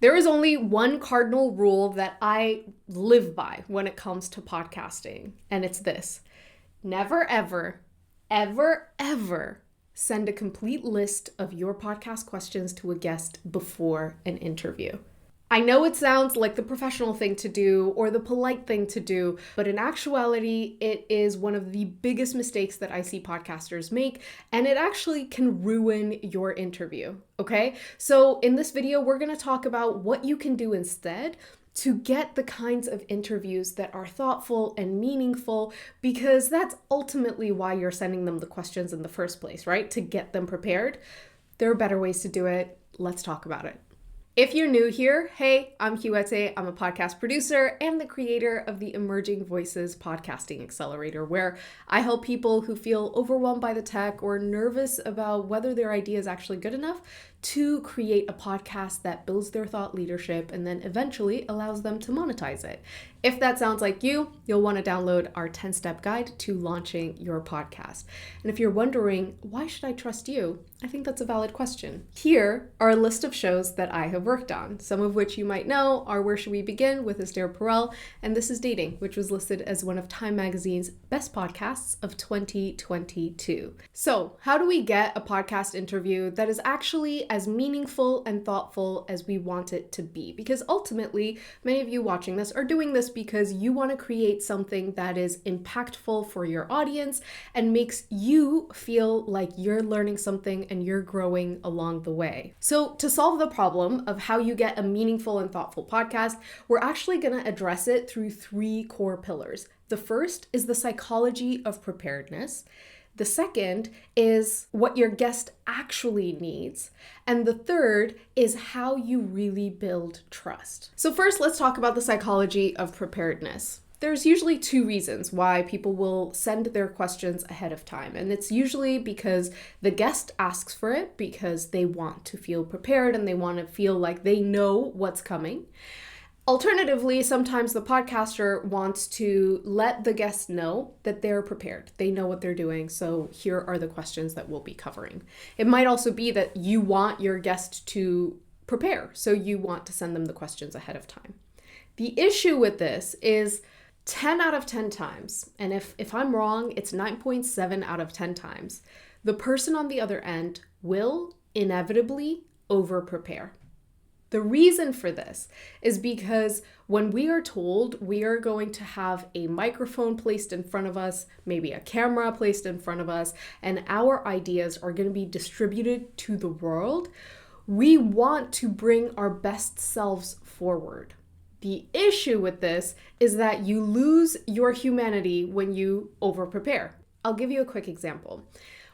There is only one cardinal rule that I live by when it comes to podcasting, and it's this: never, ever, ever, ever send a complete list of your podcast questions to a guest before an interview. I know it sounds like the professional thing to do or the polite thing to do, but in actuality, it is one of the biggest mistakes that I see podcasters make, and it actually can ruin your interview, okay? So in this video, we're gonna talk about what you can do instead to get the kinds of interviews that are thoughtful and meaningful, because that's ultimately why you're sending them the questions in the first place, right? To get them prepared. There are better ways to do it. Let's talk about it. If you're new here, hey, I'm Huete. I'm a podcast producer and the creator of the Emerging Voices Podcasting Accelerator, where I help people who feel overwhelmed by the tech or nervous about whether their idea is actually good enough to create a podcast that builds their thought leadership and then eventually allows them to monetize it. If that sounds like you, you'll want to download our 10-step guide to launching your podcast. And if you're wondering, why should I trust you? I think that's a valid question. Here are a list of shows that I have worked on, some of which you might know are Where Should We Begin with Esther Perel and This Is Dating, which was listed as one of Time Magazine's best podcasts of 2022. So how do we get a podcast interview that is actually as meaningful and thoughtful as we want it to be? Because ultimately, many of you watching this are doing this because you want to create something that is impactful for your audience and makes you feel like you're learning something and you're growing along the way. So to solve the problem of how you get a meaningful and thoughtful podcast, we're actually going to address it through 3 core pillars. The first is the psychology of preparedness. The second is what your guest actually needs. And the third is how you really build trust. So first, let's talk about the psychology of preparedness. There's usually 2 reasons why people will send their questions ahead of time. And it's usually because the guest asks for it because they want to feel prepared and they want to feel like they know what's coming. Alternatively, sometimes the podcaster wants to let the guest know that they're prepared. They know what they're doing, so here are the questions that we'll be covering. It might also be that you want your guest to prepare, so you want to send them the questions ahead of time. The issue with this is 10 out of 10 times, and if I'm wrong, it's 9.7 out of 10 times, the person on the other end will inevitably over-prepare. The reason for this is because when we are told we are going to have a microphone placed in front of us, maybe a camera placed in front of us, and our ideas are going to be distributed to the world, we want to bring our best selves forward. The issue with this is that you lose your humanity when you over-prepare. I'll give you a quick example.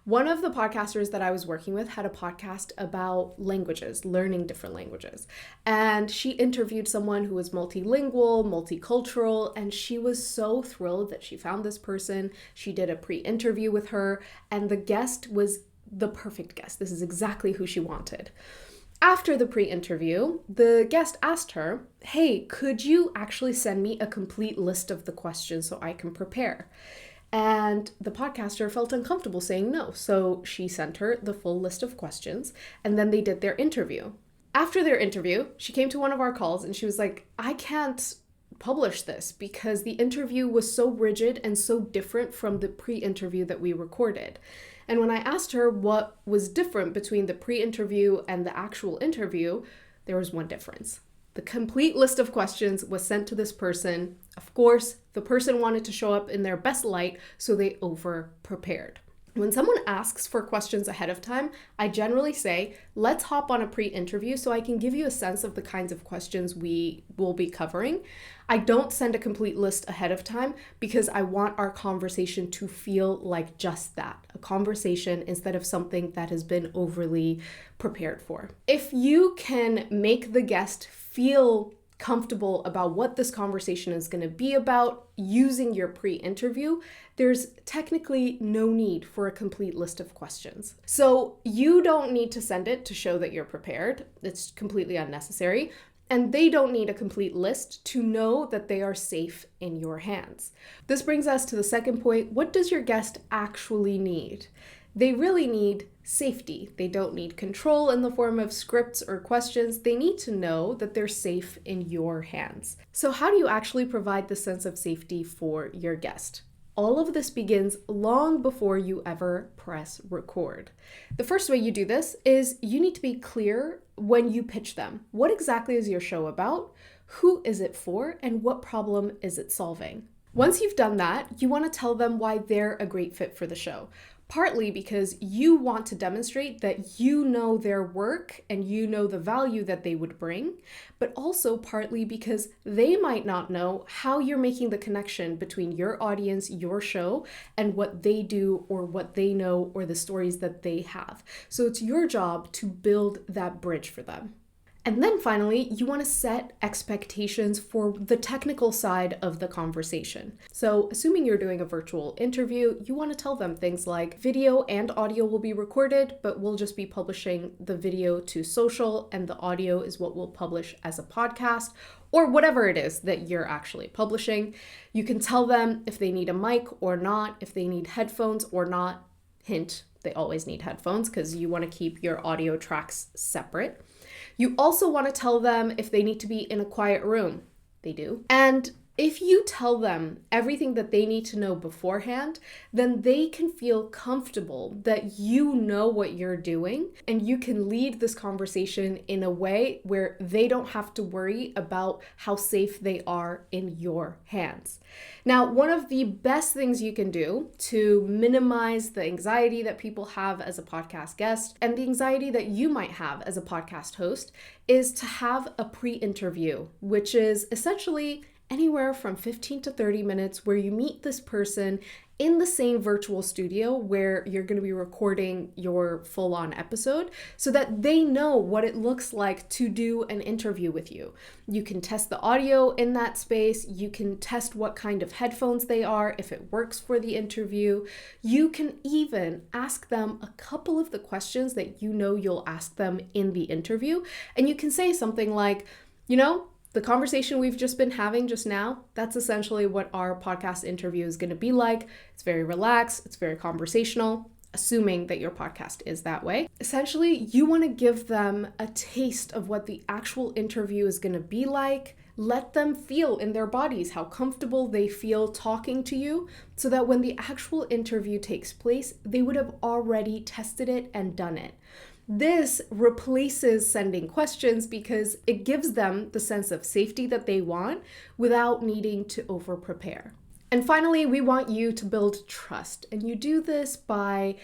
One of the podcasters that I was working with had a podcast about languages, learning different languages. And she interviewed someone who was multilingual, multicultural, and she was so thrilled that she found this person. She did a pre-interview with her, and the guest was the perfect guest. This is exactly who she wanted. After the pre-interview, the guest asked her, hey, could you actually send me a complete list of the questions so I can prepare? And the podcaster felt uncomfortable saying no, so she sent her the full list of questions, and then they did their interview. After their interview, she came to one of our calls and she was like, I can't publish this because the interview was so rigid and so different from the pre-interview that we recorded. And when I asked her what was different between the pre-interview and the actual interview, there was one difference. The complete list of questions was sent to this person. Of course, the person wanted to show up in their best light, so they over-prepared. When someone asks for questions ahead of time, I generally say, let's hop on a pre-interview so I can give you a sense of the kinds of questions we will be covering. I don't send a complete list ahead of time because I want our conversation to feel like just that, a conversation instead of something that has been overly prepared for. If you can make the guest feel comfortable about what this conversation is going to be about using your pre-interview, there's technically no need for a complete list of questions. So you don't need to send it to show that you're prepared. It's completely unnecessary. And they don't need a complete list to know that they are safe in your hands. This brings us to the second point. What does your guest actually need? They really need safety. They don't need control in the form of scripts or questions. They need to know that they're safe in your hands. So how do you actually provide the sense of safety for your guest? All of this begins long before you ever press record. The first way you do this is you need to be clear when you pitch them. What exactly is your show about? Who is it for? And what problem is it solving? Once you've done that, you want to tell them why they're a great fit for the show. Partly because you want to demonstrate that you know their work and you know the value that they would bring, but also partly because they might not know how you're making the connection between your audience, your show, and what they do or what they know or the stories that they have. So it's your job to build that bridge for them. And then finally, you want to set expectations for the technical side of the conversation. So assuming you're doing a virtual interview, you want to tell them things like video and audio will be recorded, but we'll just be publishing the video to social and the audio is what we'll publish as a podcast or whatever it is that you're actually publishing. You can tell them if they need a mic or not, if they need headphones or not. Hint, they always need headphones because you want to keep your audio tracks separate. You also want to tell them if they need to be in a quiet room. They do. And if you tell them everything that they need to know beforehand, then they can feel comfortable that you know what you're doing and you can lead this conversation in a way where they don't have to worry about how safe they are in your hands. Now, one of the best things you can do to minimize the anxiety that people have as a podcast guest and the anxiety that you might have as a podcast host is to have a pre-interview, which is essentially anywhere from 15 to 30 minutes where you meet this person in the same virtual studio where you're going to be recording your full-on episode so that they know what it looks like to do an interview with you. You can test the audio in that space. You can test what kind of headphones they are, if it works for the interview. You can even ask them a couple of the questions that you know you'll ask them in the interview. And you can say something like, the conversation we've just been having just now, that's essentially what our podcast interview is going to be like. It's very relaxed, it's very conversational, assuming that your podcast is that way. Essentially, you want to give them a taste of what the actual interview is going to be like. Let them feel in their bodies how comfortable they feel talking to you so that when the actual interview takes place, they would have already tested it and done it. This replaces sending questions because it gives them the sense of safety that they want without needing to over-prepare. And finally, we want you to build trust. And you do this by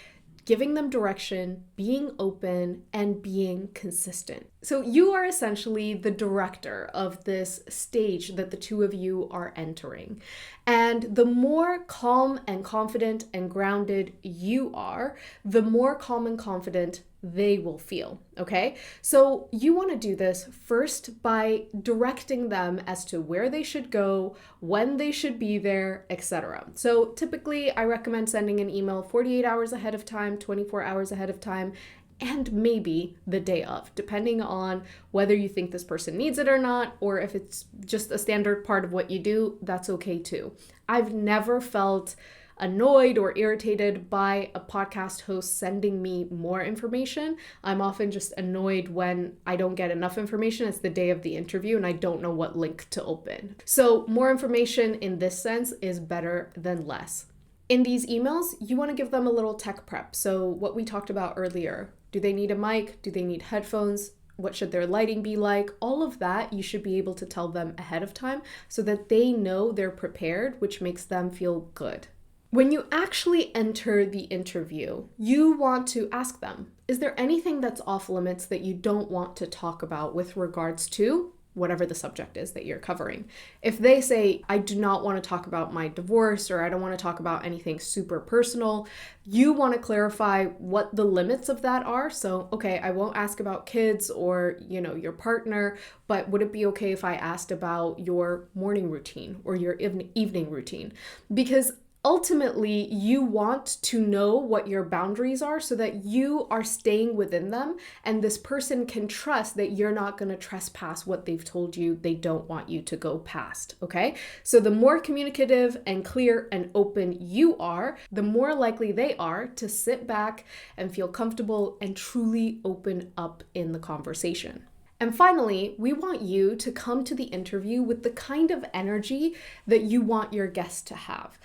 giving them direction, being open, and being consistent. So you are essentially the director of this stage that the two of you are entering. And the more calm and confident and grounded you are, the more calm and confident they will feel, okay? So you want to do this first by directing them as to where they should go, when they should be there, etc. So typically I recommend sending an email 48 hours ahead of time, 24 hours ahead of time, and maybe the day of, depending on whether you think this person needs it or not, or if it's just a standard part of what you do, that's okay too. I've never felt annoyed or irritated by a podcast host sending me more information. I'm often just annoyed when I don't get enough information. It's the day of the interview and I don't know what link to open. So more information in this sense is better than less. In these emails, you want to give them a little tech prep. So what we talked about earlier, do they need a mic? Do they need headphones? What should their lighting be like? All of that you should be able to tell them ahead of time so that they know they're prepared, which makes them feel good. When you actually enter the interview, you want to ask them, is there anything that's off limits that you don't want to talk about with regards to whatever the subject is that you're covering? If they say, I do not want to talk about my divorce, or I don't want to talk about anything super personal, you want to clarify what the limits of that are. So, okay, I won't ask about kids or, your partner, but would it be okay if I asked about your morning routine or your evening routine? Because Ultimately, you want to know what your boundaries are so that you are staying within them and this person can trust that you're not going to trespass what they've told you they don't want you to go past, okay? So the more communicative and clear and open you are, the more likely they are to sit back and feel comfortable and truly open up in the conversation. And finally, we want you to come to the interview with the kind of energy that you want your guests to have.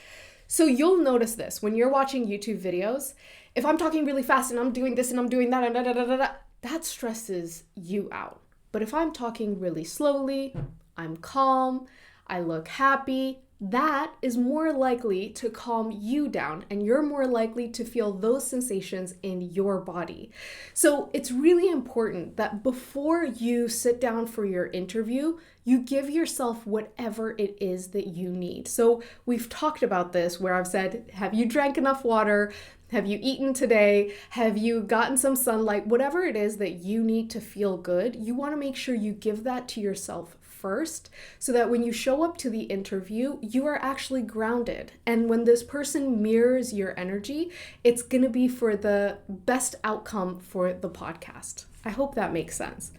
So you'll notice this when you're watching YouTube videos. If I'm talking really fast and I'm doing this and I'm doing that, and that stresses you out. But if I'm talking really slowly, I'm calm, I look happy, that is more likely to calm you down and you're more likely to feel those sensations in your body. So it's really important that before you sit down for your interview, you give yourself whatever it is that you need. So we've talked about this where I've said, have you drank enough water? Have you eaten today? Have you gotten some sunlight? Whatever it is that you need to feel good, you want to make sure you give that to yourself first so that when you show up to the interview, you are actually grounded. And when this person mirrors your energy, it's going to be for the best outcome for the podcast. I hope that makes sense.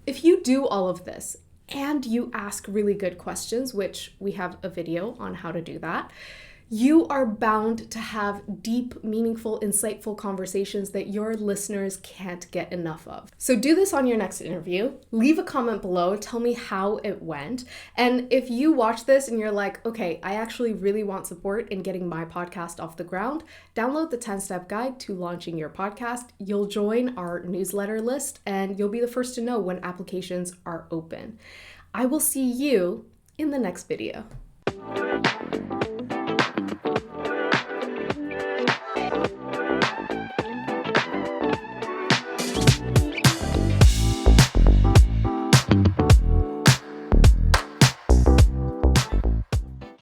If you do all of this and you ask really good questions, which we have a video on how to do that, you are bound to have deep, meaningful, insightful conversations that your listeners can't get enough of. So do this on your next interview. Leave a comment below. Tell me how it went. And if you watch this and you're like, okay, I actually really want support in getting my podcast off the ground, download the 10-step guide to launching your podcast. You'll join our newsletter list and you'll be the first to know when applications are open. I will see you in the next video.